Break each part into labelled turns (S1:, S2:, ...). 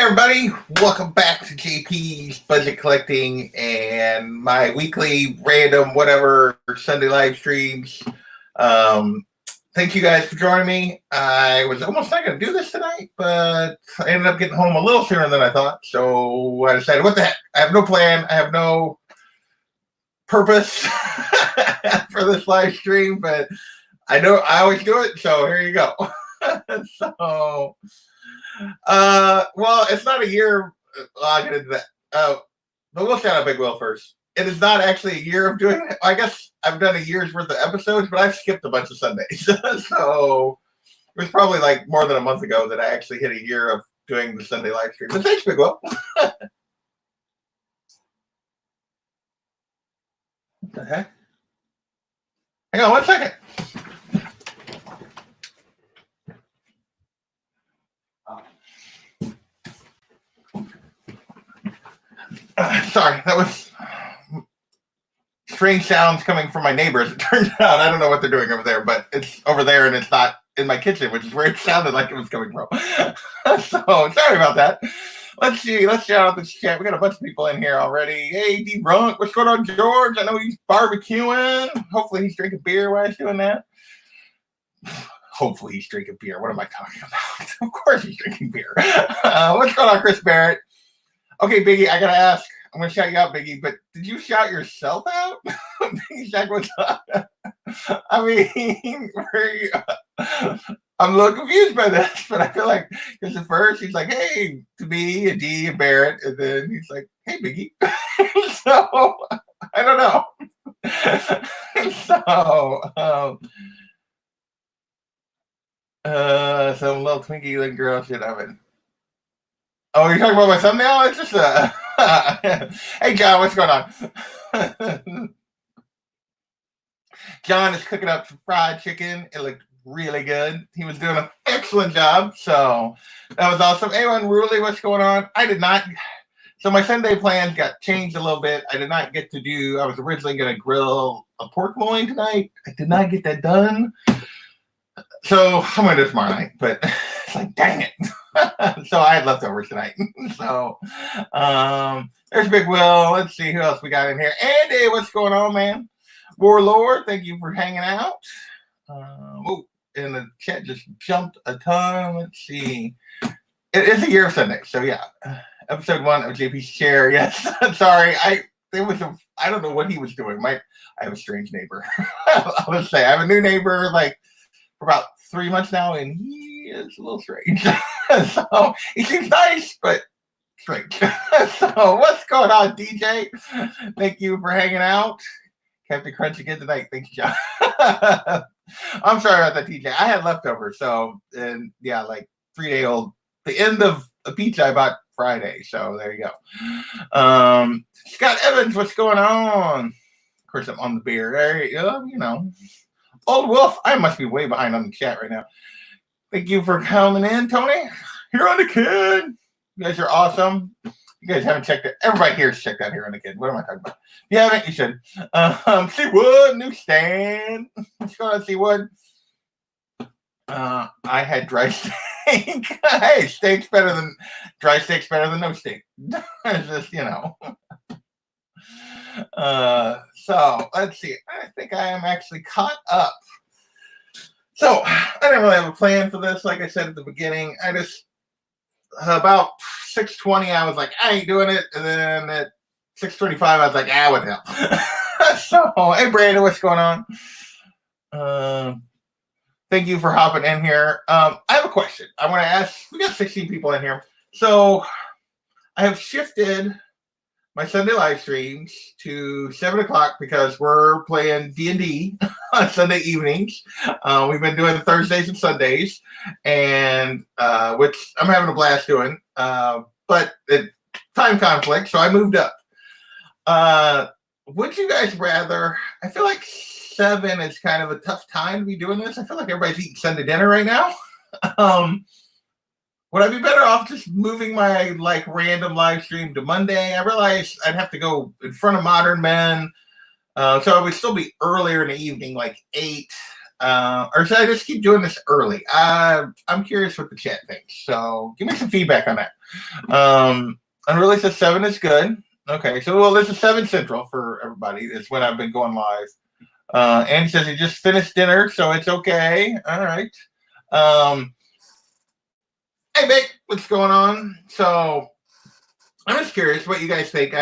S1: everybody, welcome back to JP's Budget Collecting and my weekly random whatever Sunday live streams. Thank you guys for joining me. I was almost not going to do this tonight, but I ended up getting home a little sooner than I thought. So I decided, what the heck? I have no plan. I have no purpose for this live stream, but I know I always do it. So here you go. Well, it's not a year. I'll get into that. But we'll shout out Big Will first. It is not actually a year of doing it. I guess I've done a year's worth of episodes, but I've skipped a bunch of Sundays. So it was probably like more than a month ago that I actually hit a year of doing the Sunday live stream. But thanks, Big Will. What the heck? Hang on one second. Sorry, that was strange sounds coming from my neighbors. It turns out I don't know what they're doing over there, but it's over there and it's not in my kitchen, which is where it sounded like it was coming from. So sorry about that. Let's see. Let's shout out this chat. We got a bunch of people in here already. Hey, D Runk, what's going on, George? I know he's barbecuing. Hopefully he's drinking beer while he's doing that. Hopefully he's drinking beer. What am I talking about? Of course he's drinking beer. What's going on, Chris Barrett? Okay, Biggie, I gotta ask. I'm gonna shout you out, Biggie, but did you shout yourself out? Biggie Shack, what's up? I mean, I'm a little confused by this, but I feel like because at first he's like, "Hey," to me and D and Barrett, and then he's like, "Hey, Biggie." So I don't know. Some little Twinkie little girl shit oven. Oh, you're talking about my thumbnail? It's just hey, John, what's going on? John is cooking up some fried chicken. It looked really good. He was doing an excellent job. So that was awesome. Anyone, Ruli, what's going on? I did not. So my Sunday plans got changed a little bit. I did not get to do, I was originally going to grill a pork loin tonight. I did not get that done. So I'm going to do it tomorrow night, but it's like, dang it. So I had leftovers tonight. So there's Big Will. Let's see who else we got in here. Andy, what's going on, man? Warlord, thank you for hanging out. And the chat just jumped a ton. Let's see. It is a year of Sunday. So yeah, episode 1 of JP's Share. Yes, sorry. I don't know what he was doing. I have a strange neighbor. I'll just say I have a new neighbor like for about 3 months now, and he is a little strange. So he seems nice, but strange. So what's going on, DJ? Thank you for hanging out. Captain Crunch again tonight. Thank you, John. I'm sorry about that, DJ. I had leftovers, so and yeah, like 3-day-old. The end of a pizza I bought Friday. So there you go. Scott Evans, what's going on? Of course, I'm on the beer. There you go. You know. Old Wolf, I must be way behind on the chat right now. Thank you for coming in, Tony. Here on the Kid. You guys are awesome. You guys haven't checked it. Everybody here has checked out Here on the Kid. What am I talking about? If you haven't, you should. Seawood, new stand. What's going on, Seawood? I had dry steak. Hey, dry steak's better than no steak. It's just, you know. So let's see. I think I am actually caught up. So I didn't really have a plan for this. Like I said at the beginning, I just about 6:20, I was like, I ain't doing it. And then at 6:25, I was like, what the hell? So, hey, Brandon, what's going on? Thank you for hopping in here. I have a question. I want to ask. We got 16 people in here. So I have shifted my Sunday live streams to 7 o'clock because we're playing D&D on Sunday evenings. We've been doing Thursdays and Sundays, and which I'm having a blast doing. But time conflict, so I moved up. Would you guys rather? I feel like 7 is kind of a tough time to be doing this. I feel like everybody's eating Sunday dinner right now. Would I be better off just moving my like random live stream to Monday? I realized I'd have to go in front of modern men. So I would still be earlier in the evening, like 8. or should I just keep doing this early? I'm curious what the chat thinks. So give me some feedback on that. Unruly says 7 is good. Okay, so well, this is 7 Central for everybody. It's when I've been going live. Andy says he just finished dinner, so it's okay. All right. Hey, Vic, what's going on? So I'm just curious what you guys think.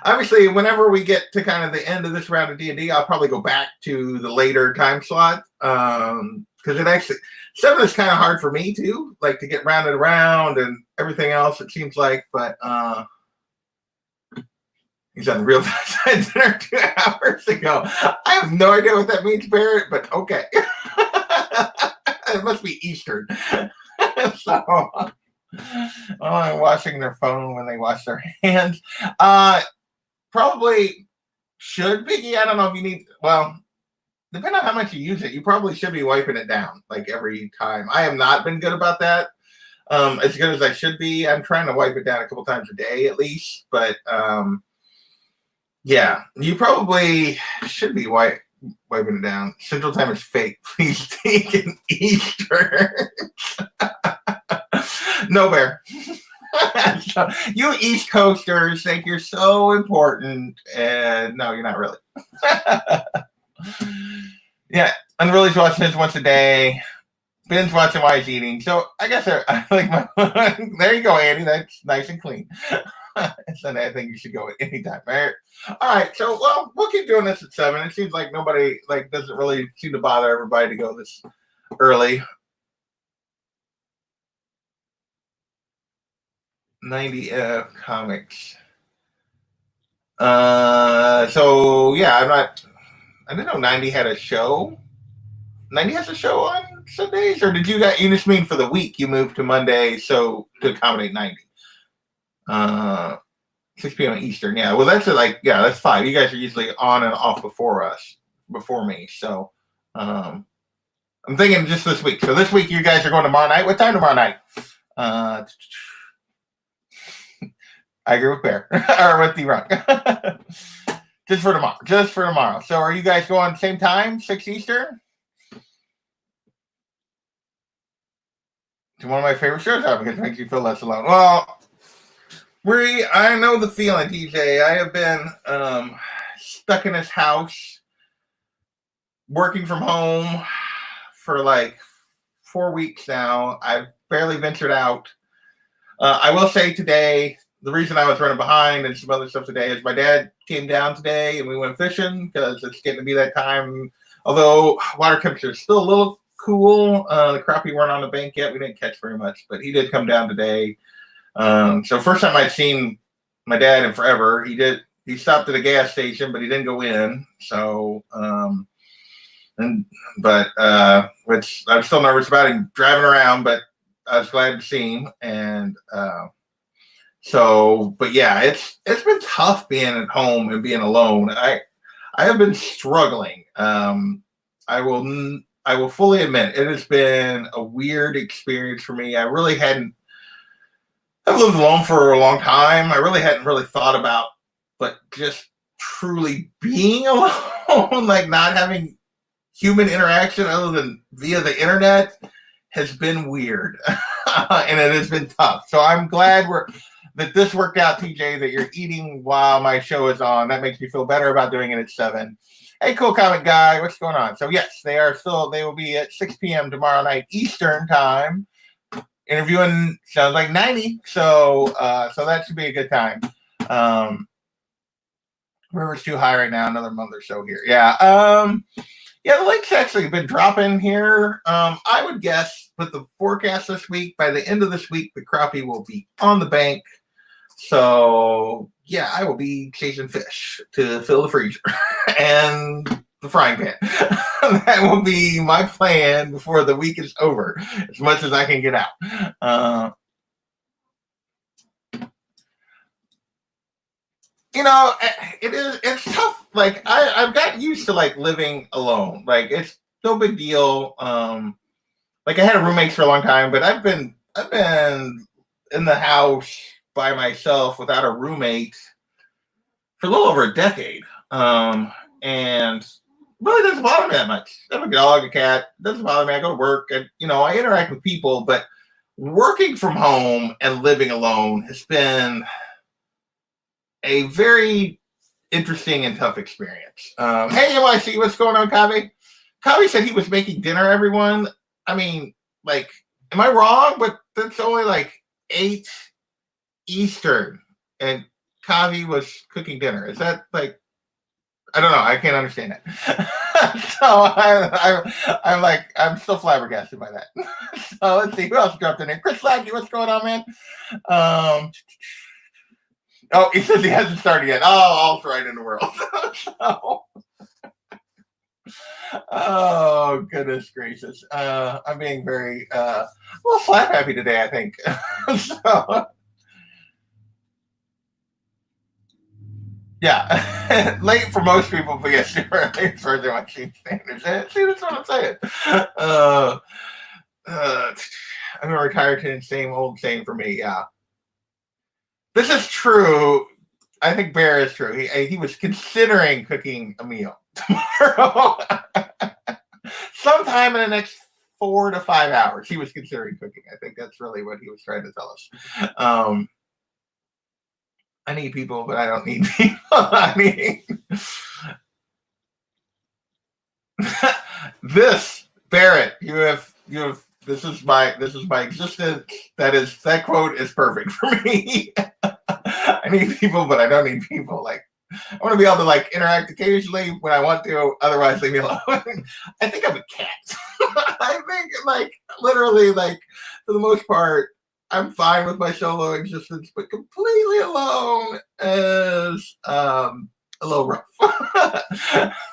S1: Obviously, whenever we get to kind of the end of this round of D&D, I'll probably go back to the later time slot because it actually 7 is kind of hard for me too, like to get rounded around and everything else. It seems like, but he's on real time dinner 2 hours ago. I have no idea what that means, Barrett, but okay. It must be Eastern. So, washing their phone when they wash their hands. Probably should be. I don't know if you need, well, depending on how much you use it, you probably should be wiping it down like every time. I have not been good about that. As good as I should be. I'm trying to wipe it down a couple times a day at least, but yeah, you probably should be wiping it down. Central time is fake. Please take an Easter. No, Bear. So, you East Coasters think you're so important, and no, you're not really. Yeah, Unruly's watching this once a day. Ben's watching while he's eating. So I guess I like my. There you go, Andy. That's nice and clean. Sunday, I think you should go at any time. All right. So well, we'll keep doing this at 7. It seems like nobody doesn't really seem to bother everybody to go this early. 90 comics. So yeah, I didn't know 90 had a show. 90 has a show on Sundays, or did you just mean for the week you moved to Monday so to accommodate 90? 6 p.m. Eastern. Yeah, well that's that's 5. You guys are usually on and off before me. So I'm thinking just this week. So this week you guys are going tomorrow night. What time tomorrow night? I agree with Bear or with D-Rock. Just for tomorrow. So are you guys going same time, 6 Eastern? To one of my favorite shows because it makes you feel less alone. Well, I know the feeling, TJ. I have been stuck in this house, working from home for like 4 weeks now. I've barely ventured out. I will say today, the reason I was running behind and some other stuff today is my dad came down today and we went fishing because it's getting to be that time. Although water temperature is still a little cool. The crappie weren't on the bank yet. We didn't catch very much, but he did come down today. So first time I'd seen my dad in forever. He stopped at a gas station, but he didn't go in. So, which I'm still nervous about him driving around, but I was glad to see him. And, but yeah, it's been tough being at home and being alone. I have been struggling. I will fully admit it has been a weird experience for me. I've lived alone for a long time. I really hadn't thought about, but just truly being alone, like not having human interaction other than via the internet has been weird. And it has been tough. So I'm glad that this worked out, TJ, that you're eating while my show is on. That makes me feel better about doing it at 7. Hey, cool comic guy, what's going on? So yes, they will be at 6 p.m. tomorrow night Eastern time. Interviewing sounds like 90, so that should be a good time. River's too high right now. Another month or so here. Yeah. The lake's actually been dropping here. I would guess with the forecast this week, by the end of this week, the crappie will be on the bank. So yeah, I will be chasing fish to fill the freezer and the frying pan. That will be my plan before the week is over, as much as I can get out. It's tough. Like I've gotten used to living alone. Like it's no big deal. Like I had roommates for a long time, but I've been in the house by myself without a roommate for a little over a decade. And really doesn't bother me that much. I have a dog, a cat. It doesn't bother me. I go to work and, I interact with people, but working from home and living alone has been a very interesting and tough experience. Hey, NYC, what's going on, Kavi? Kavi said he was making dinner, everyone. I mean, like, am I wrong? But that's only like 8 Eastern, and Kavi was cooking dinner. Is that like, I don't know. I can't understand it. So I'm still flabbergasted by that. So let's see who else dropped in there. Chris Lackey, what's going on, man? Oh, he says he hasn't started yet. Oh, all's right in the world. So, oh, goodness gracious. I'm being very, well, slap happy today, I think. So, yeah, late for most people, but yes, you're early for the watching standards. See, that's what I'm saying. I'm gonna retire to the same old saying for me. Yeah, this is true. I think Bear is true. He was considering cooking a meal tomorrow. Sometime in the next 4 to 5 hours, he was considering cooking. I think that's really what he was trying to tell us. I need people, but I don't need people. I mean, this Barrett, you have. This is my existence. That quote is perfect for me. I need people, but I don't need people. Like, I want to be able to like interact occasionally when I want to. Otherwise, leave me alone. I think I'm a cat. I think like literally like for the most part, I'm fine with my solo existence, but completely alone is a little rough.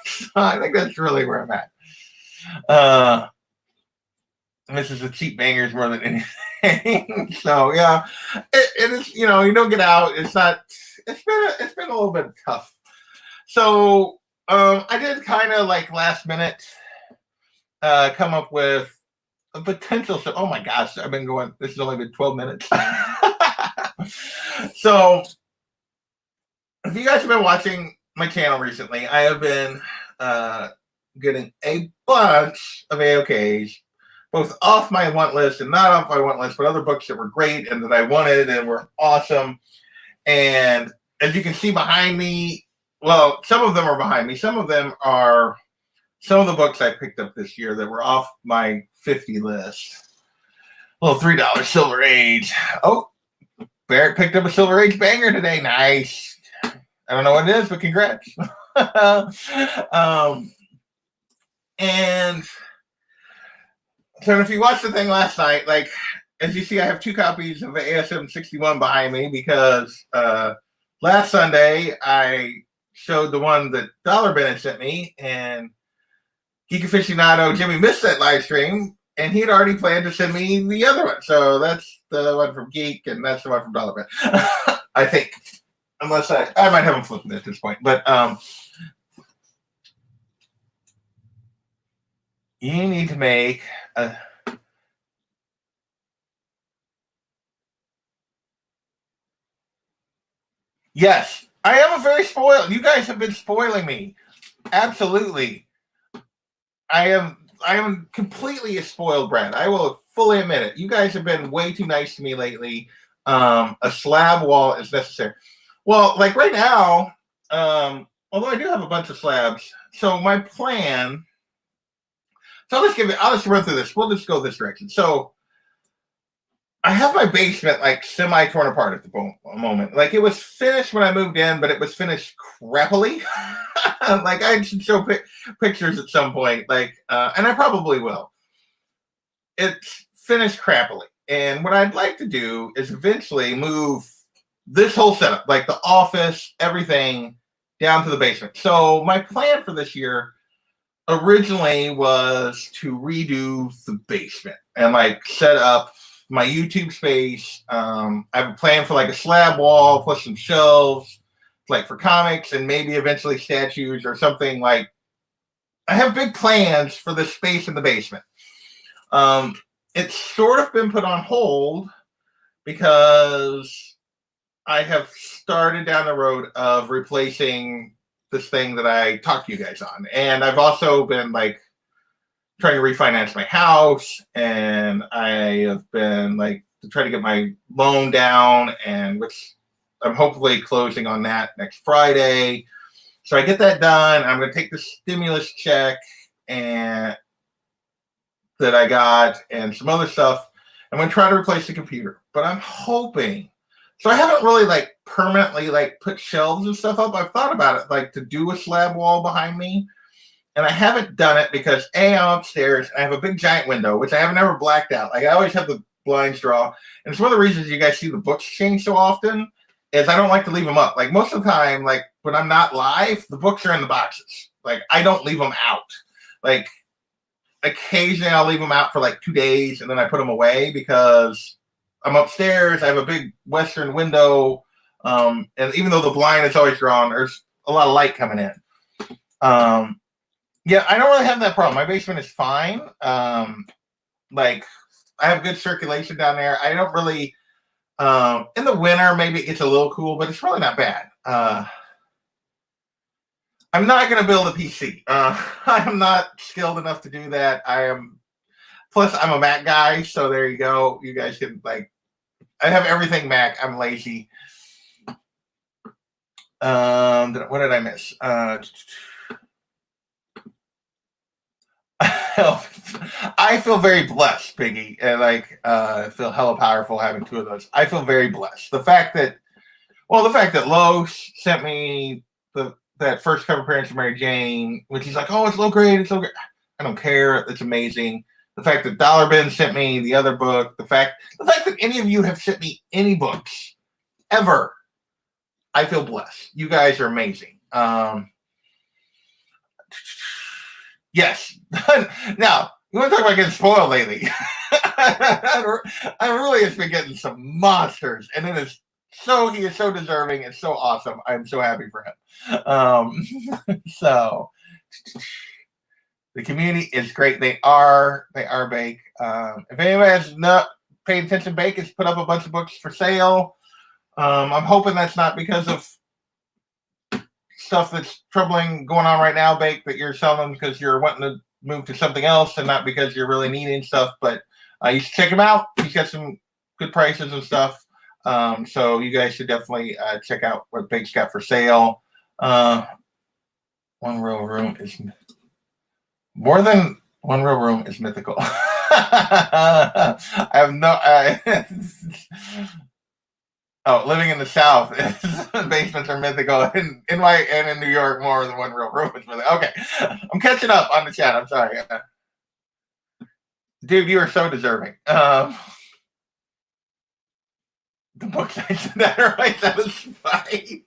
S1: So I think that's really where I'm at. This is the cheap bangers more than anything. So yeah, it is. You don't get out. It's not. It's been a little bit tough. So I did kind of like last minute come up with a potential. Oh my gosh, I've been going. This has only been 12 minutes. So if you guys have been watching my channel recently, I have been getting a bunch of AOKs, both off my want list and not off my want list, but other books that were great and that I wanted and were awesome. And as you can see behind me, well, some of them are behind me. Some of them are some of the books I picked up this year that were off my 50 list. Little $3 Silver Age. Oh, Barrett picked up a Silver Age banger today. Nice. I don't know what it is, but congrats. And so if you watched the thing last night, like, as you see, I have 2 copies of ASM 61 behind me because last Sunday I showed the one that Dollar Bennett sent me, and Geek Aficionado Jimmy missed that live stream, and he had already planned to send me the other one. So that's the one from Geek, and that's the one from Dollar Bennett. I think. Unless I might have them flipping at this point. But you need to make a... Yes, I am a very spoiled. You guys have been spoiling me. Absolutely. I am completely a spoiled brat. I will fully admit it. You guys have been way too nice to me lately. A slab wall is necessary. Well, like right now, although I do have a bunch of slabs, so my plan. So I'll just run through this. We'll just go this direction. So I have my basement like semi torn apart at the moment. Like it was finished when I moved in, but it was finished crappily. Like I should show pictures at some point. Like, and I probably will. It's finished crappily, and what I'd like to do is eventually move this whole setup, like the office, everything, down to the basement. So my plan for this year originally was to redo the basement and like set up my YouTube space. I have a plan for like a slab wall plus some shelves, like for comics and maybe eventually statues or something. Like I have big plans for this space in the basement. It's sort of been put on hold because I have started down the road of replacing this thing that I talked to you guys on. And I've also been like trying to refinance my house, and I have been like to try to get my loan down, and which I'm hopefully closing on that next Friday. So I get that done. I'm going to take the stimulus check and that I got and some other stuff. I'm going to try to replace the computer, but I'm hoping. So I haven't really like permanently like put shelves and stuff up. I've thought about it, like to do a slab wall behind me, and I haven't done it because I'm upstairs. I have a big giant window, which I haven't ever blacked out. Like I always have the blinds drawn, and it's one of the reasons you guys see the books change so often. Is I don't like to leave them up. Like most of the time, like when I'm not live, the books are in the boxes. Like I don't leave them out. Like occasionally I'll leave them out for like 2 days and then I put them away because I'm upstairs. I have a big western window. And even though the blind is always drawn, there's a lot of light coming in. Yeah, I don't really have that problem. My basement is fine. Like I have good circulation down there. I don't really, in the winter, maybe it gets a little cool, but it's really not bad. I'm not going to build a PC. I'm not skilled enough to do that. Plus I'm a Mac guy, so there you go. You guys can like, I have everything Mac. I'm lazy. What did I miss? I feel very blessed, Biggie, and like I feel hella powerful having 2 of those. I feel very blessed. The fact that Lowe's sent me that first cover appearance of Mary Jane, which he's like, oh, it's low grade, it's low grade. I don't care. It's amazing. The fact that Dollar Bin sent me the other book, the fact that any of you have sent me any books ever, I feel blessed. You guys are amazing. Yes. Now, you want to talk about getting spoiled lately? I really have been getting some monsters, and he is so deserving and so awesome. I'm so happy for him. So the community is great. They are Bake. If anyone has not paid attention, Bake has put up a bunch of books for sale. I'm hoping that's not because of stuff that's troubling going on right now, Bake, that you're selling because you're wanting to move to something else and not because you're really needing stuff. But you should check him out. He's got some good prices and stuff. So you guys should definitely check out what Bake's got for sale. One Real Room is more than One Real Room is mythical. I have no. Living in the South, basements are mythical. In New York, more than One Real Room is mythical. Okay, I'm catching up on the chat. I'm sorry, dude. You are so deserving. The book section that are right satisfied.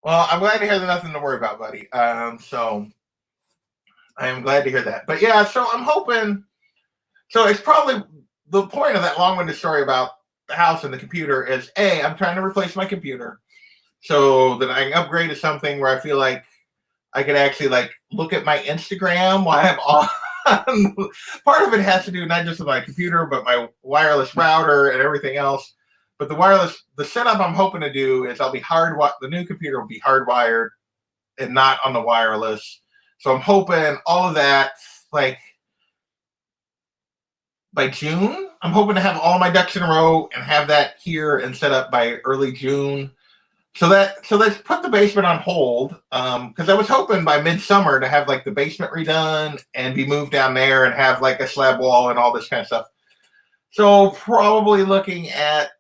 S1: Well, I'm glad to hear there's nothing to worry about, buddy. So I am glad to hear that. But yeah, so I'm hoping. So it's probably the point of that long-winded story about the house and the computer is I'm trying to replace my computer so that I can upgrade to something where I feel like I could actually like look at my Instagram while I'm on. Part of it has to do not just with my computer, but my wireless router and everything else. But the setup I'm hoping to do is the new computer will be hardwired and not on the wireless. So I'm hoping all of that, like by June, I'm hoping to have all my ducks in a row and have that here and set up by early June. So let's put the basement on hold because I was hoping by midsummer to have like the basement redone and be moved down there and have like a slab wall and all this kind of stuff. So probably looking at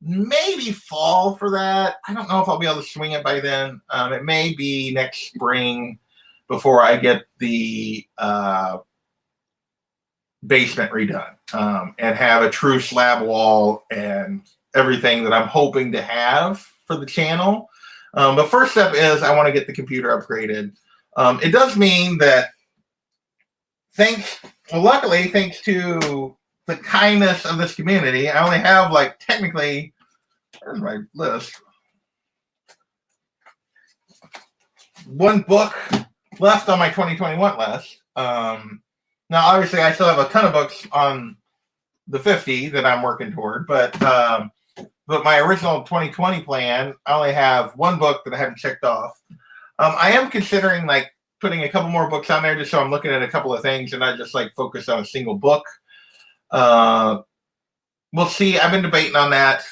S1: maybe fall for that. I don't know if I'll be able to swing it by then. It may be next spring before I get the basement redone and have a true slab wall and everything that I'm hoping to have for the channel. The first step is I want to get the computer upgraded. It does mean that luckily, thanks to the kindness of this community, I only have like technically, where's my list? One book left on my 2021 list. Now, obviously, I still have a ton of books on the 50 that I'm working toward, but but my original 2020 plan, I only have one book that I haven't checked off. I am considering like putting a couple more books on there just so I'm looking at a couple of things and not just like focus on a single book. We'll see. I've been debating on that.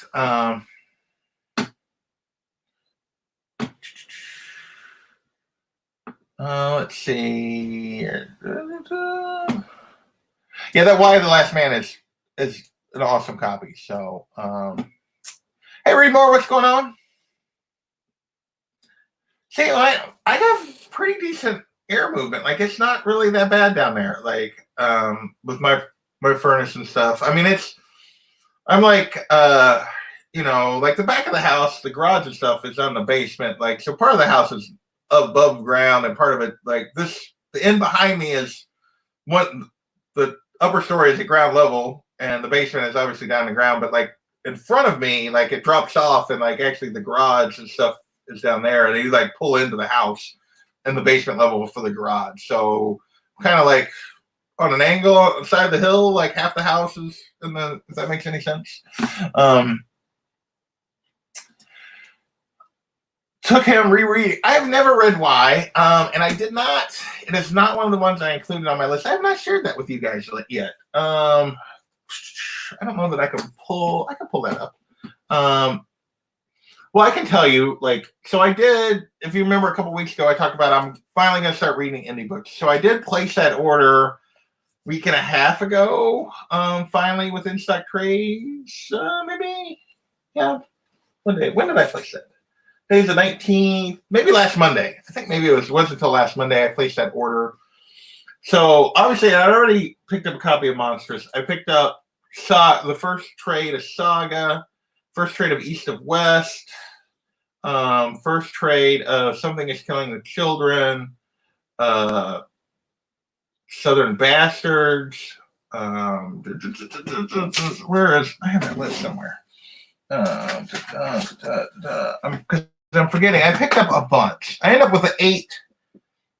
S1: Let's see. Yeah, that Why of the Last Man is an awesome copy. So, hey, read more. What's going on? See, I have pretty decent air movement. Like, it's not really that bad down there. Like, with my furnace and stuff. I mean, I'm like, like the back of the house, the garage and stuff is on the basement. Like, so part of the house is above ground, and part of it, like the end behind me is the upper story is at ground level, and the basement is obviously down the ground. But like in front of me, like it drops off, and like actually the garage and stuff is down there, and you like pull into the house and the basement level for the garage. So kind of like on an angle on the side of the hill, like half the house is in the, if that makes any sense. Took him rereading. I've never read Why, and I did not. It is not one of the ones I included on my list. I have not shared that with you guys yet. I don't know that I can pull. I can pull that up. Well, I can tell you, like, so I did. If you remember, a couple weeks ago, I talked about I'm finally going to start reading indie books. So I did place that order a week and a half ago. Finally with In Stock Trades, maybe. Yeah. When did I place that? Today's the 19th, maybe last Monday. I think maybe it wasn't until last Monday I placed that order. So obviously I already picked up a copy of Monstrous. I picked up the first trade of Saga, first trade of East of West, first trade of Something is Killing the Children, Southern Bastards. Where is, I have that list somewhere. I'm forgetting. I picked up a bunch. I ended up with 8.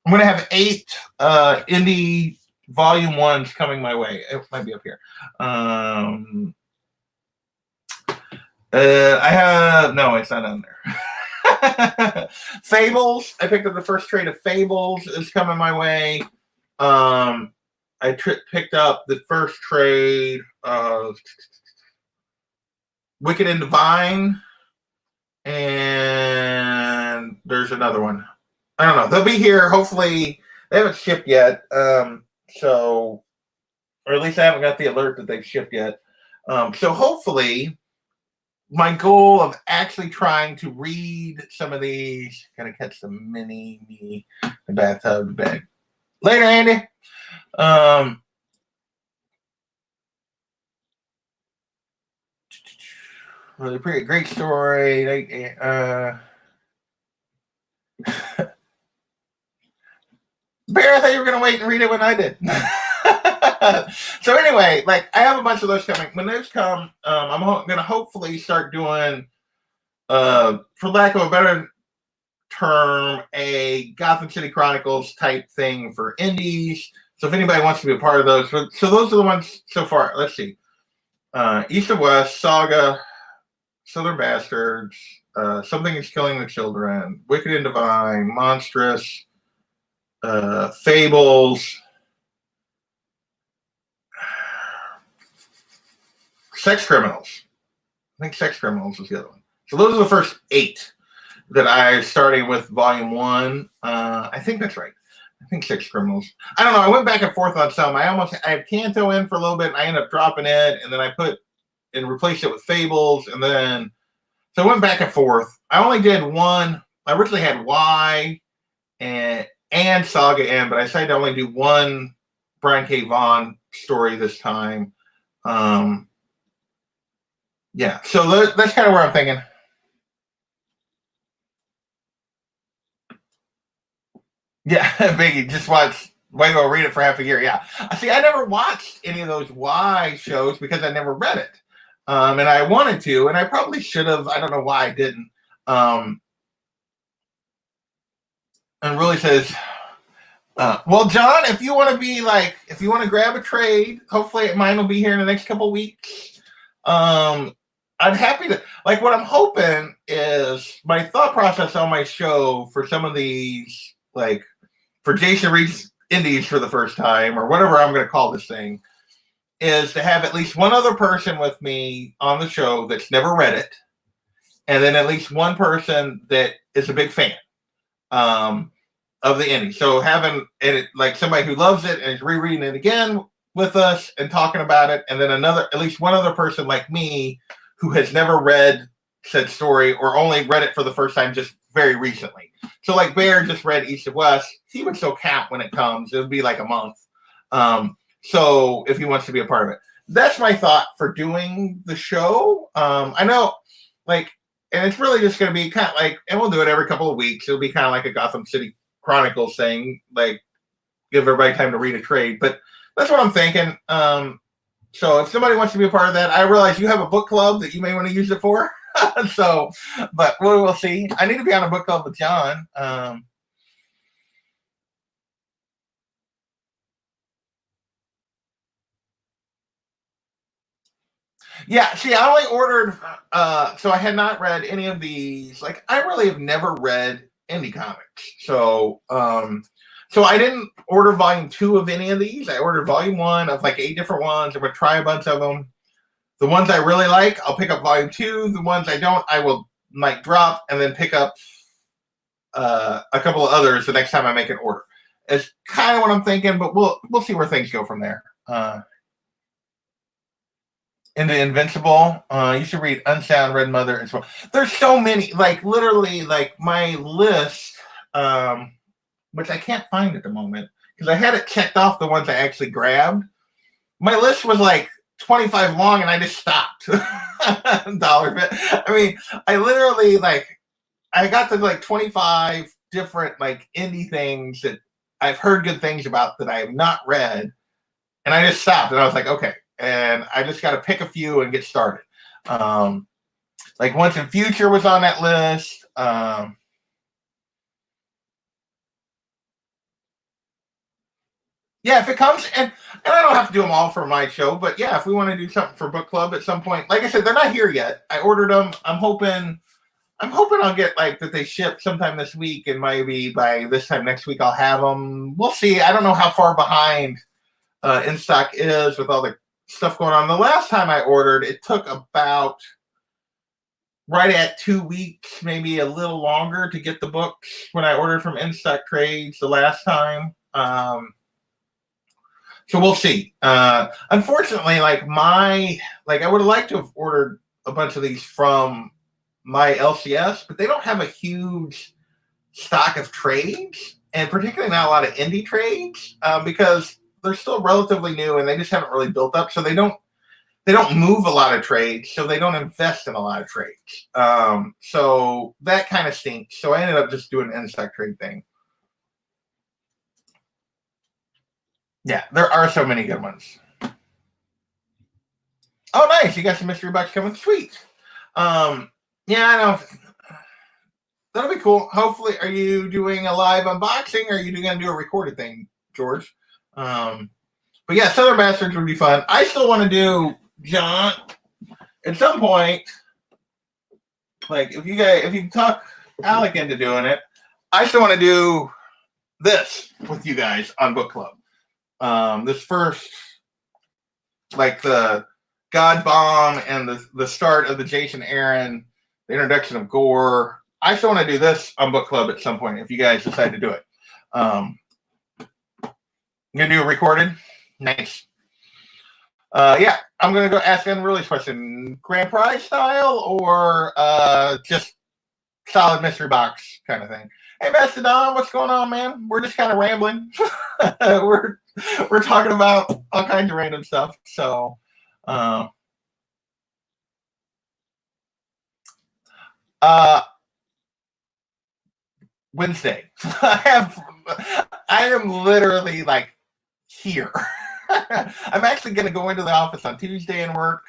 S1: I'm going to have 8 indie volume 1s coming my way. It might be up here. I have, no, it's not on there. Fables. I picked up the first trade of Fables is coming my way. I picked up the first trade of Wicked and Divine. And there's another one. I don't know. They'll be here. Hopefully, they haven't shipped yet. Or at least I haven't got the alert that they've shipped yet. So hopefully, my goal of actually trying to read some of these, gonna catch the mini, the bathtub, the bed. Later, Andy. Really pretty great story. Bear, I thought you were gonna wait and read it when I did. So anyway, like I have a bunch of those coming. When those come, I'm gonna hopefully start doing, for lack of a better term, a Gotham City Chronicles type thing for indies. So if anybody wants to be a part of those, so those are the ones so far. Let's see, East of West, Saga, Southern Bastards, Something is Killing the Children, Wicked and Divine, Monstrous, Fables, Sex Criminals. I think Sex Criminals is the other one. So those are the first 8 that I starting with volume 1. I think that's right. I think Sex Criminals. I don't know. I went back and forth on some. I had Canto in for a little bit, and I ended up dropping it, and then I put and replaced it with Fables, and then so I went back and forth. I only did one. I originally had Y and Saga in, but I decided to only do one Brian K. Vaughan story this time. Yeah, so that's kind of where I'm thinking. Yeah, Biggie, just watch. Wait, go read it for half a year. Yeah, see, I never watched any of those Y shows because I never read it. And I wanted to, and I probably should have. I don't know why I didn't. And really says, well, John, if you want to be like, if you want to grab a trade, hopefully mine will be here in the next couple weeks. I'm happy to, like, what I'm hoping is my thought process on my show for some of these, like, for Jason reads indies for the first time, or whatever I'm going to call this thing, is to have at least one other person with me on the show that's never read it, and then at least one person that is a big fan of the indie. So having it, like, somebody who loves it and is rereading it again with us and talking about it, and then at least one other person like me who has never read said story or only read it for the first time just very recently. So like Bear just read East of West. He would still count when it comes. It would be like a month. So if he wants to be a part of it, that's my thought for doing the show. I know, like, and it's really just going to be kind of like, and we'll do it every couple of weeks. It'll be kind of like a Gotham City Chronicles thing, like give everybody time to read a trade. But that's what I'm thinking. So if somebody wants to be a part of that, I realize you have a book club that you may want to use it for. So, but we'll see. I need to be on a book club with John. Yeah, see, I only ordered, so I had not read any of these. Like, I really have never read indie comics. So, so I didn't order volume 2 of any of these. I ordered volume 1 of like 8 different ones. I'm going to try a bunch of them. The ones I really like, I'll pick up volume 2. The ones I don't, I will might drop and then pick up a couple of others the next time I make an order. It's kind of what I'm thinking, but we'll see where things go from there. Into Invincible, you should read Unsound, Red Mother as well. There's so many, like literally, like my list, which I can't find at the moment because I had it checked off the ones I actually grabbed. My list was like 25 long, and I just stopped. Dollar bit. I mean, I literally I got to like 25 different like indie things that I've heard good things about that I have not read, and I just stopped, and I was like, okay. And I just got to pick a few and get started. Like Once in Future was on that list. Yeah, if it comes, and I don't have to do them all for my show, but yeah, if we want to do something for book club at some point, like I said, they're not here yet. I ordered them. I'm hoping I'll get like that they ship sometime this week, and maybe by this time next week I'll have them. We'll see. I don't know how far behind in stock is with all the stuff going on. The last time I ordered, it took about right at 2 weeks, maybe a little longer to get the books when I ordered from In Stock Trades the last time. So we'll see. Unfortunately, I would have liked to have ordered a bunch of these from my LCS, but they don't have a huge stock of trades, and particularly not a lot of indie trades, because they're still relatively new and they just haven't really built up. So they don't move a lot of trades, so they don't invest in a lot of trades. So that kind of stinks. So I ended up just doing an in-stock trade thing. Yeah, there are so many good ones. Oh, nice. You got some mystery box coming. Sweet. Yeah, I know. That'll be cool. Hopefully, are you doing a live unboxing, or are you going to do a recorded thing, George? But yeah, Southern Bastards would be fun. I still want to do John at some point. Like if you talk Alec into doing it, I still want to do this with you guys on book club. This first, like the God Bomb and the start of the Jason Aaron, the introduction of Gore. I still want to do this on book club at some point if you guys decide to do it. You gonna do a recorded? Nice. Yeah, I'm gonna go ask Unruly's question. Grand prize style or just solid mystery box kind of thing? Hey, Mastodon, what's going on, man? We're just kind of rambling. we're talking about all kinds of random stuff. So, Wednesday. I am literally like here. I'm actually going to go into the office on Tuesday and work.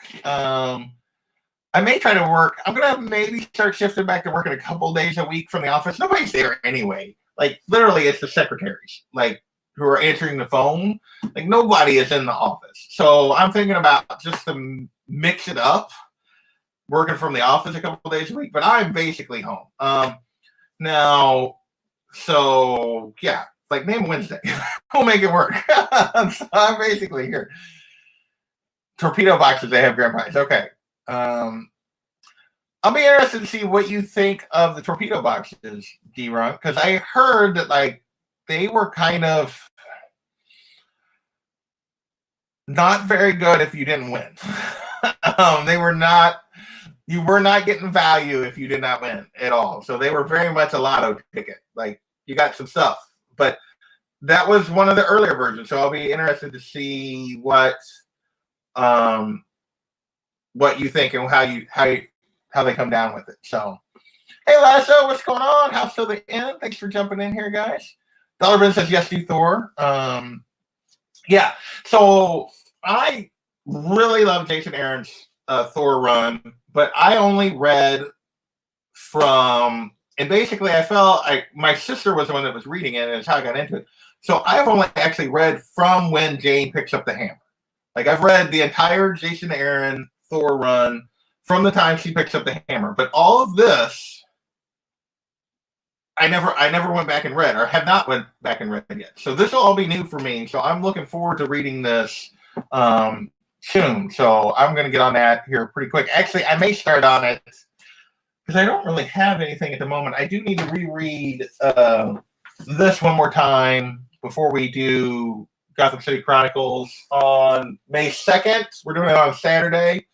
S1: I may try to work. I'm going to maybe start shifting back to working a couple days a week from the office. Nobody's there anyway. Like, literally, it's the secretaries, like, who are answering the phone. Like, nobody is in the office. So I'm thinking about just to mix it up. working from the office a couple days a week, but I'm basically home. Now, so yeah, like name Wednesday. We'll make it work. So I'm basically here. Torpedo boxes, they have grand prize. Okay. I'll be interested to see what you think of the torpedo boxes, D-Ron, because I heard that like they were kind of not very good if you didn't win. They were not. You were not getting value if you did not win at all. So they were very much a lotto ticket. Like you got some stuff, but that was one of the earlier versions. So I'll be interested to see what you think and how they come down with it. So, hey Lasso, what's going on? How's till the end? Thanks for jumping in here, guys. Dollarman says yes to Thor. Yeah. So I really love Jason Aaron's Thor run, but I only read from, and basically I felt like my sister was the one that was reading it, and it's how I got into it. So I've only actually read from when Jane picks up the hammer. Like I've read the entire Jason Aaron Thor run from the time she picks up the hammer. But all of this, I never went back and read, or have not went back and read yet. So this will all be new for me. So I'm looking forward to reading this soon. So I'm going to get on that here pretty quick. Actually, I may start on it because I don't really have anything at the moment. I do need to reread this one more time before we do Gotham City Chronicles on May 2nd. We're doing it on Saturday.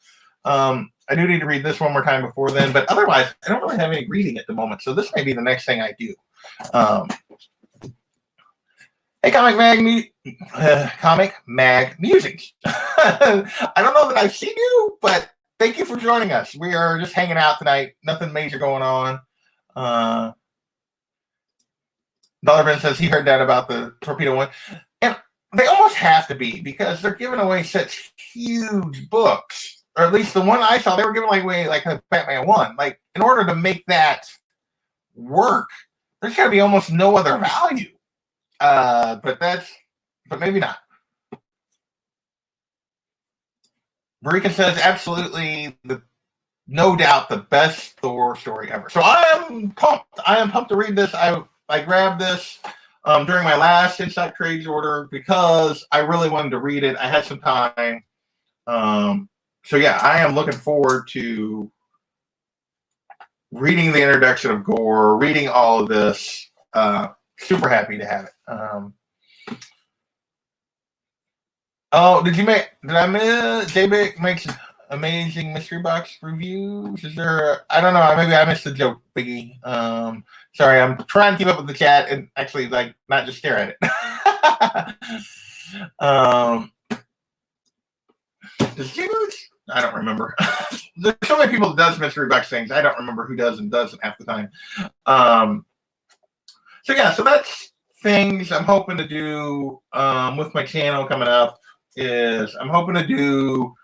S1: I do need to read this one more time before then, but otherwise, I don't really have any reading at the moment. So this may be the next thing I do. Hey, Comic Mag Musings. I don't know that I've seen you, but thank you for joining us. We are just hanging out tonight. Nothing major going on. Dollarman says he heard that about the torpedo one. And they almost have to be because they're giving away such huge books. Or at least the one I saw, they were giving away like a Batman 1. Like, in order to make that work, there's got to be almost no other value. But maybe not. Marika says, absolutely, no doubt, the best Thor story ever. So I am pumped. I am pumped to read this. I grabbed this during my last Inside Trades order because I really wanted to read it. I had some time. So yeah, I am looking forward to reading the introduction of Gore, reading all of this. Super happy to have it. Did I miss J-Big makes amazing mystery box reviews? Is there I don't know, maybe I missed the joke, Biggie. Sorry, I'm trying to keep up with the chat and actually like not just stare at it. Does J-Big? I don't remember. There's so many people that does mystery box things. I don't remember who does and doesn't half the time. So yeah, so that's things I'm hoping to do with my channel coming up. Is I'm hoping to do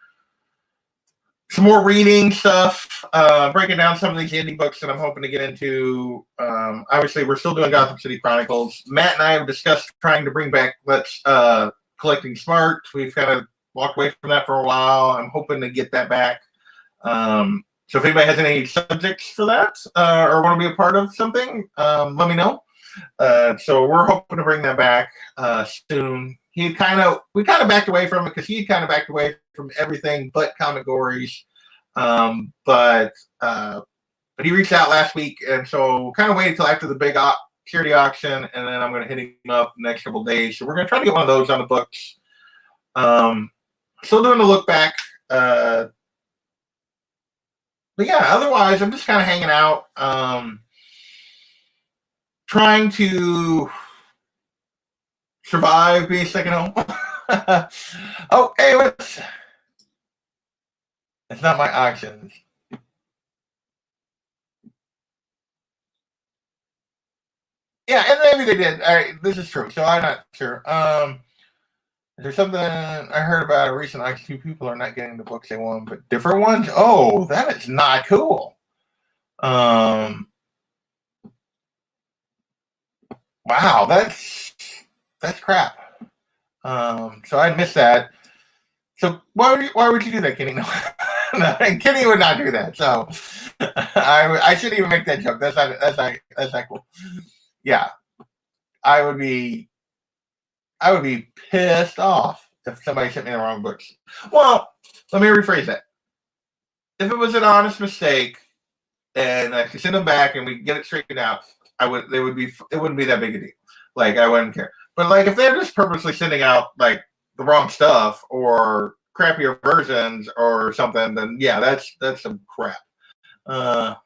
S1: some more reading stuff, breaking down some of these indie books that I'm hoping to get into. Obviously, we're still doing Gotham City Chronicles. Matt and I have discussed trying to bring back Collecting Smart. We've kind of walked away from that for a while. I'm hoping to get that back. So if anybody has any subjects for that or want to be a part of something, let me know. So we're hoping to bring that back soon. We kind of backed away from it because he kind of backed away from everything but comic gories. But he reached out last week, and so kind of waited till after the big charity auction, and then I'm going to hit him up the next couple of days. So we're going to try to get one of those on the books. Still doing a look back. But yeah, otherwise, I'm just kind of hanging out, trying to survive being stuck at home. Oh, hey, it's not my auctions. Yeah, and maybe they did. All right, this is true, so I'm not sure. There's something I heard about a recent auction. 2 people are not getting the books they want, but different ones. Oh, that is not cool. Wow, that's crap. So I missed that. So why would you do that, Kenny? No. No, and Kenny would not do that. So I shouldn't even make that joke. That's not cool. Yeah, I would be pissed off if somebody sent me the wrong books. Well, let me rephrase that. If it was an honest mistake and I could send them back and we get it straightened out, it wouldn't be that big a deal. Like, I wouldn't care. But like, if they're just purposely sending out like the wrong stuff or crappier versions or something, then yeah, that's some crap. That's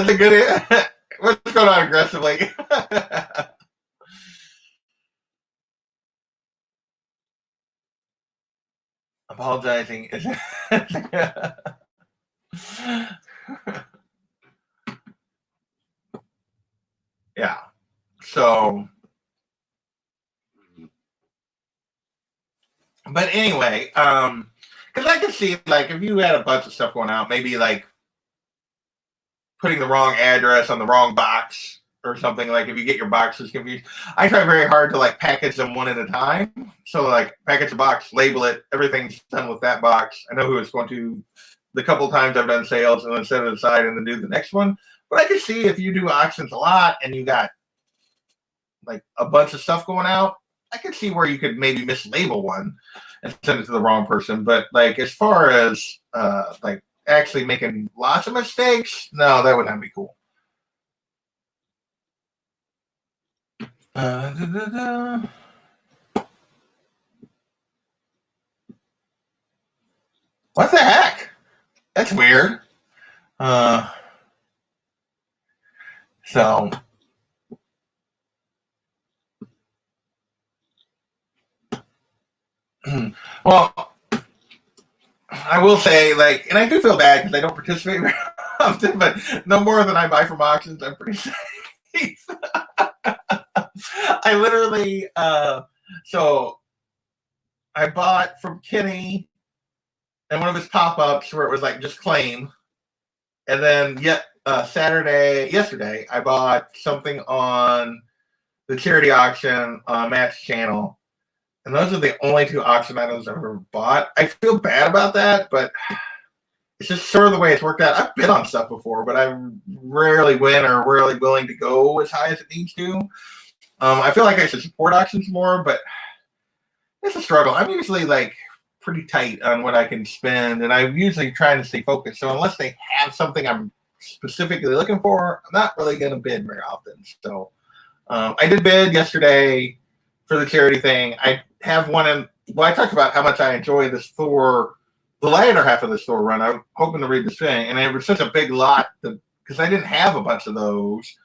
S1: a good. What's going on aggressively? Apologizing. Yeah. So, but anyway, because I could see like if you had a bunch of stuff going out, maybe like putting the wrong address on the wrong box or something. Like if you get your boxes confused, I try very hard to like package them one at a time. So like package a box, label it, everything's done with that box. I know who it's going to. The couple of times I've done sales and then set it aside and then do the next one. But I can see if you do auctions a lot and you got like a bunch of stuff going out, I could see where you could maybe mislabel one and send it to the wrong person. But like as far as like actually making lots of mistakes, no, that would not be cool. What the heck? That's weird. So well, I will say, like, and I do feel bad because I don't participate very often, but no more than I buy from auctions, I'm pretty safe. I literally, so I bought from Kenny and one of his pop-ups where it was like just claim, and then yesterday, I bought something on the charity auction on Matt's channel. And those are the only two auction items I've ever bought. I feel bad about that, but it's just sort of the way it's worked out. I've bid on stuff before, but I rarely win or rarely willing to go as high as it needs to. I feel like I should support auctions more, but it's a struggle. I'm usually like pretty tight on what I can spend, and I'm usually trying to stay focused. So unless they have something I'm specifically looking for, I'm not really going to bid very often. So I did bid yesterday for the charity thing. I have one in. Well, I talked about how much I enjoy the store, the latter half of the store run. I'm hoping to read this thing, and it was such a big lot because I didn't have a bunch of those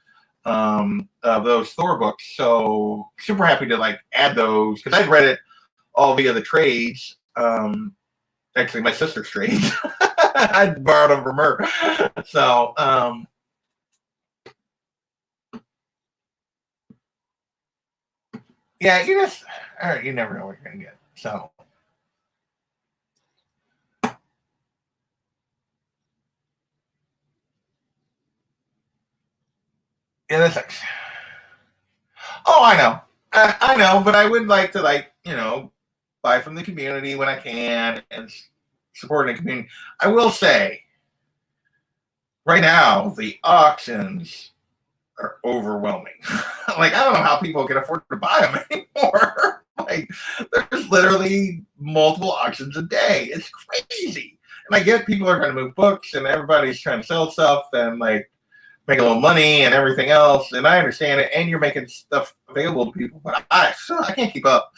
S1: Thor books. So super happy to like add those because I'd read it all via the trades. Actually, my sister's trades. I borrowed them from her. So yeah, you never know what you're gonna get. So yeah, that's like, oh, I know. I know, but I would like to buy from the community when I can and support the community. I will say, right now the auctions are overwhelming. Like I don't know how people can afford to buy them anymore. Like there's literally multiple auctions a day. It's crazy. And I get people are trying to move books and everybody's trying to sell stuff and like make a little money and everything else. And I understand it. And you're making stuff available to people, but I can't keep up.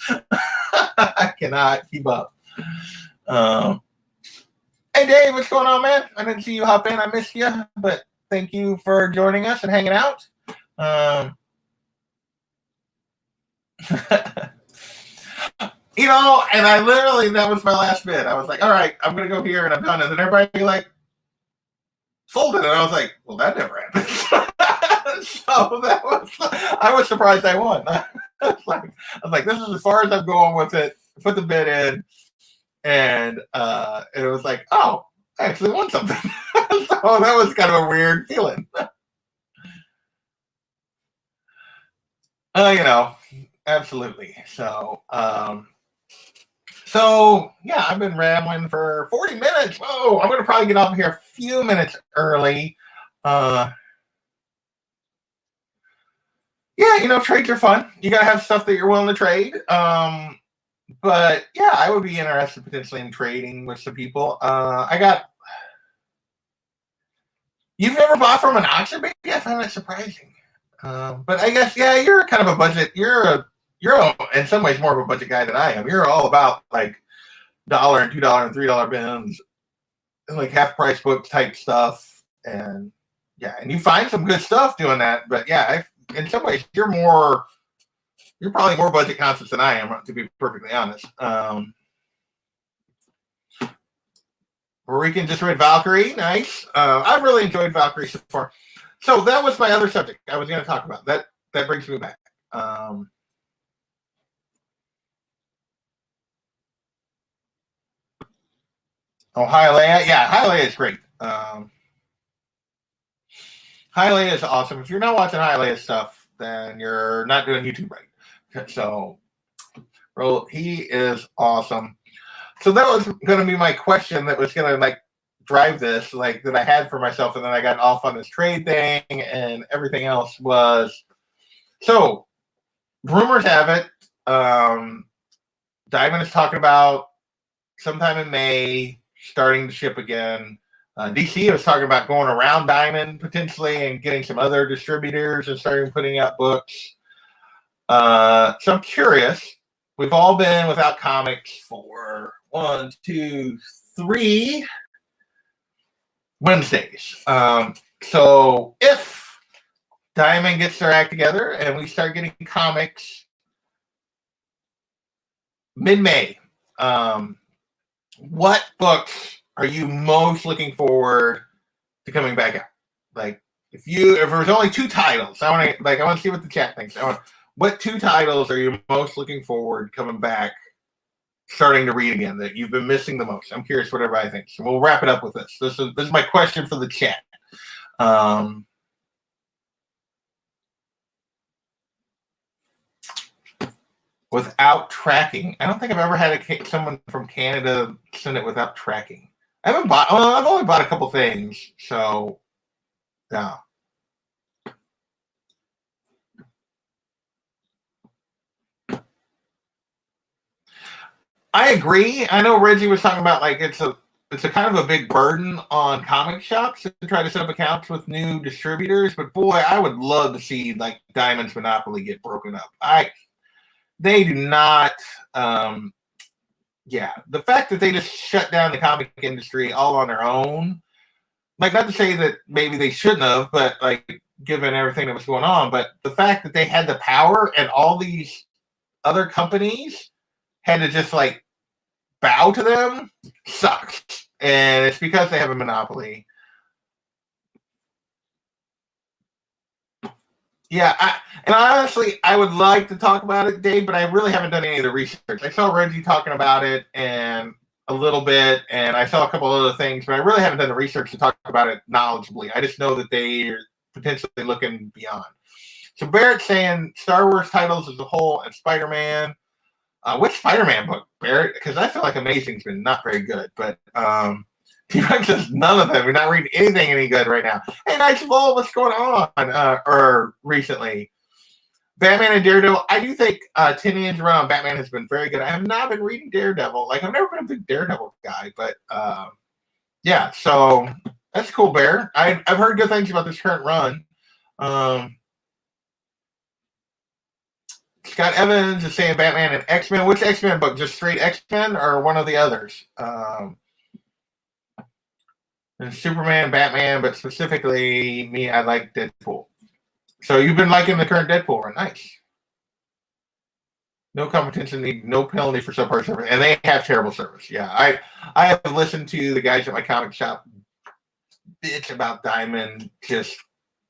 S1: I cannot keep up. Hey Dave, what's going on, man? I didn't see you hop in. I missed you, but thank you for joining us and hanging out. And I literally, that was my last bid. I was like, all right, I'm going to go here and I'm done. And then everybody like folded. And I was like, well, that never happened. So I was surprised I won. I was like, this is as far as I'm going with it. Put the bid in. And it was like, oh, I actually won something. So that was kind of a weird feeling. Absolutely. So yeah, I've been rambling for 40 minutes. Whoa, I'm gonna probably get off of here a few minutes early. Uh, yeah, trades are fun. You gotta have stuff that you're willing to trade. But yeah, I would be interested potentially in trading with some people. You've never bought from an auction, baby? I find that surprising. But I guess yeah, you're kind of a budget. You're in some ways more of a budget guy than I am. You're all about like $1 and $2 and $3 bins, and like half price book type stuff, and yeah, and you find some good stuff doing that. But yeah, in some ways you're probably more budget conscious than I am, to be perfectly honest. Rican just read Valkyrie. Nice. I've really enjoyed Valkyrie so far. So that was my other subject I was going to talk about. That brings me back. Oh, Hialeah. Yeah, Hialeah is great. Hialeah is awesome. If you're not watching Hialeah stuff, then you're not doing YouTube right. So, bro, he is awesome. So that was going to be my question that was going to like drive this, like that I had for myself, and then I got off on this trade thing and everything else was. So rumors have it, Diamond is talking about sometime in May starting to ship again. DC was talking about going around Diamond potentially and getting some other distributors and starting putting out books. So I'm curious. We've all been without comics for 1, 2, 3 Wednesdays. So if Diamond gets their act together and we start getting comics mid-May, what books are you most looking forward to coming back out? Like, if there's only 2 titles, I want to see what the chat thinks. What 2 titles are you most looking forward coming back, starting to read again that you've been missing the most? I'm curious what everybody thinks. So we'll wrap it up with this. This is my question for the chat. Without tracking, I don't think I've ever had someone from Canada send it without tracking. I've only bought a couple things, so yeah. I agree. I know Reggie was talking about like it's a kind of a big burden on comic shops to try to set up accounts with new distributors, but boy, I would love to see like Diamond's monopoly get broken up. They do not. Yeah, the fact that they just shut down the comic industry all on their own, like not to say that maybe they shouldn't have, but like given everything that was going on, but the fact that they had the power and all these other companies had to just like bow to them sucks. And it's because they have a monopoly. Yeah, honestly, I would like to talk about it, Dave, but I really haven't done any of the research. I saw Reggie talking about it and a little bit, and I saw a couple other things, but I really haven't done the research to talk about it knowledgeably. I just know that they are potentially looking beyond. So Barrett's saying Star Wars titles as a whole and Spider-Man. Which Spider-Man book, Barrett? Because I feel like Amazing's been not very good, but T-Rex says none of them. We're not reading anything any good right now. Hey, Knights of All, what's going on? Recently, Batman and Daredevil. I do think 10 years around Batman has been very good. I have not been reading Daredevil. Like I've never been a big Daredevil guy, but yeah. So that's cool, Bear. I've heard good things about this current run. Scott Evans is saying Batman and X-Men. Which X-Men book? Just straight X-Men or one of the others? And Superman, Batman, but specifically me, I like Deadpool. So you've been liking the current Deadpool run. Nice. No competition, no penalty for subpar service. And they have terrible service. Yeah, I have listened to the guys at my comic shop bitch about Diamond just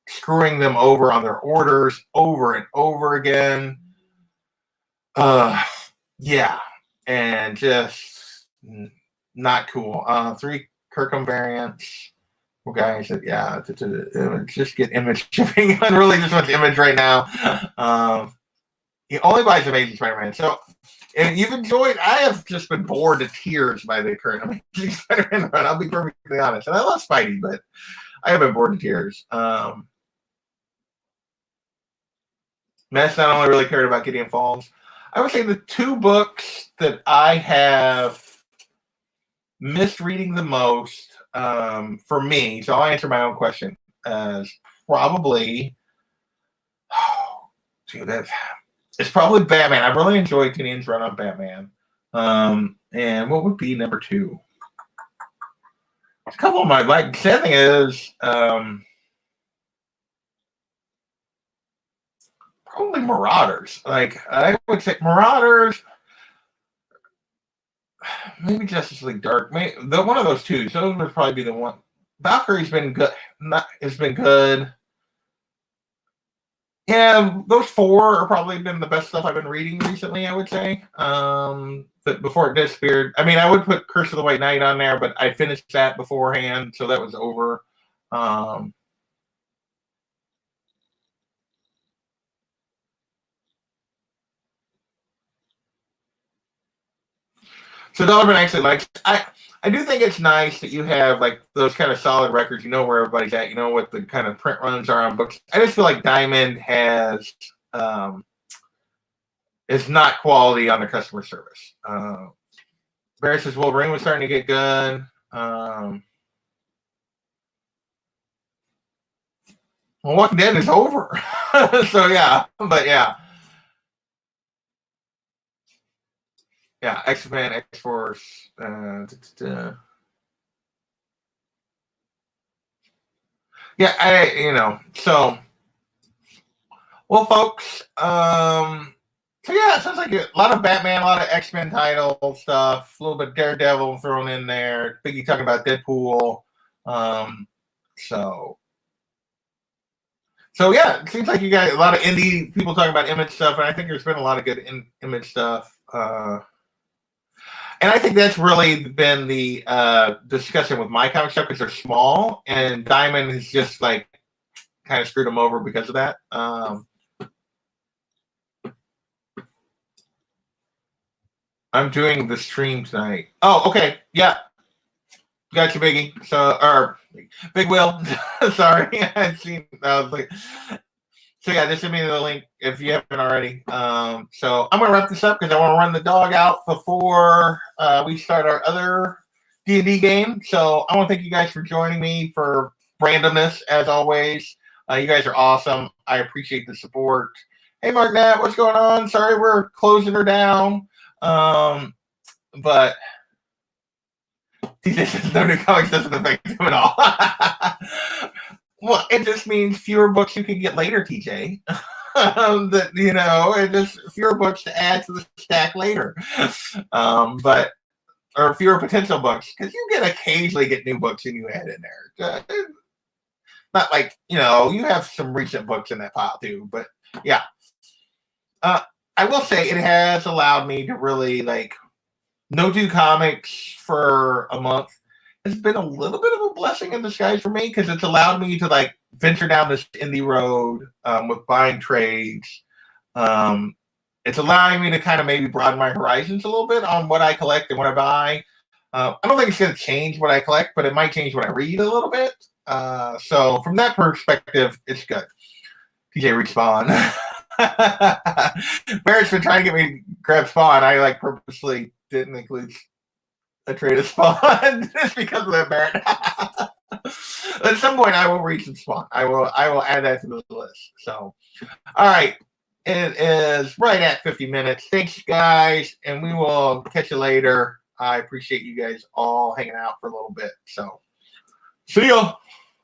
S1: screwing them over on their orders over and over again. Yeah, and just not cool. 3 Kirkham variants. Well, guys, yeah, just get image shipping. I really just want image right now. He only buys Amazing Spider-Man. So, and you've enjoyed. I have just been bored to tears by the current Amazing Spider-Man run. I'll be perfectly honest, and I love Spidey, but I have been bored to tears. Matt's not only really cared about Gideon Falls. I would say the two books that I have missed reading the most for me, so I'll answer my own question, as probably, it's probably Batman. I've really enjoyed Tinian's run on Batman. And what would be number two? A couple of my, like, sad thing is, probably Marauders. Like, I would say Marauders, maybe Justice League Dark. Maybe one of those two. So those would probably be the one. Valkyrie's been good. It's been good. Yeah, those four are probably been the best stuff I've been reading recently, I would say. But before it disappeared, I mean, I would put Curse of the White Knight on there, but I finished that beforehand, so that was over. So Dollarman actually likes. I do think it's nice that you have like those kind of solid records. You know where everybody's at. You know what the kind of print runs are on books. I just feel like Diamond has is not quality on the customer service. Barry says Wolverine was starting to get good. Well, Walking Dead is over. So yeah, but yeah. Yeah, X-Men, X-Force. Yeah, so, well, folks, so yeah, it sounds like a lot of Batman, a lot of X-Men title stuff, a little bit Daredevil thrown in there, Biggie talking about Deadpool, so yeah, it seems like you got a lot of indie people talking about Image stuff, and I think there's been a lot of good Image stuff, and I think that's really been the discussion with my comic stuff because they're small, and Diamond has just like kind of screwed them over because of that. I'm doing the stream tonight. Oh, okay. Yeah. Gotcha, Biggie. Or Big Will. Sorry. I've seen. So yeah, this is me the link if you haven't already. So I'm gonna wrap this up because I want to run the dog out before we start our other D&D game. So I want to thank you guys for joining me for randomness as always. You guys are awesome. I appreciate the support. Hey, Mark Nat, what's going on? Sorry, we're closing her down. But TJ says no new comics doesn't affect him at all. Well, it just means fewer books you can get later, TJ. That it just fewer books to add to the stack later. Or fewer potential books because you occasionally get new books and you add in there. Not like you have some recent books in that pile too, but yeah. I will say it has allowed me to really no do comics for a month. It's been a little bit of a blessing in disguise for me because it's allowed me to venture down this indie road with buying trades. It's allowing me to kind of maybe broaden my horizons a little bit on what I collect and what I buy. I don't think it's going to change what I collect, but it might change what I read a little bit. So from that perspective, it's good. TJ Respawn. Barrett's been trying to get me to grab Spawn. I purposely didn't include a trade of Spawn just because of that, Barrett. At some point, I will reach some Spawn. I will add that to the list. So, all right. It is right at 50 minutes. Thanks, guys, and we will catch you later. I appreciate you guys all hanging out for a little bit. So, see ya.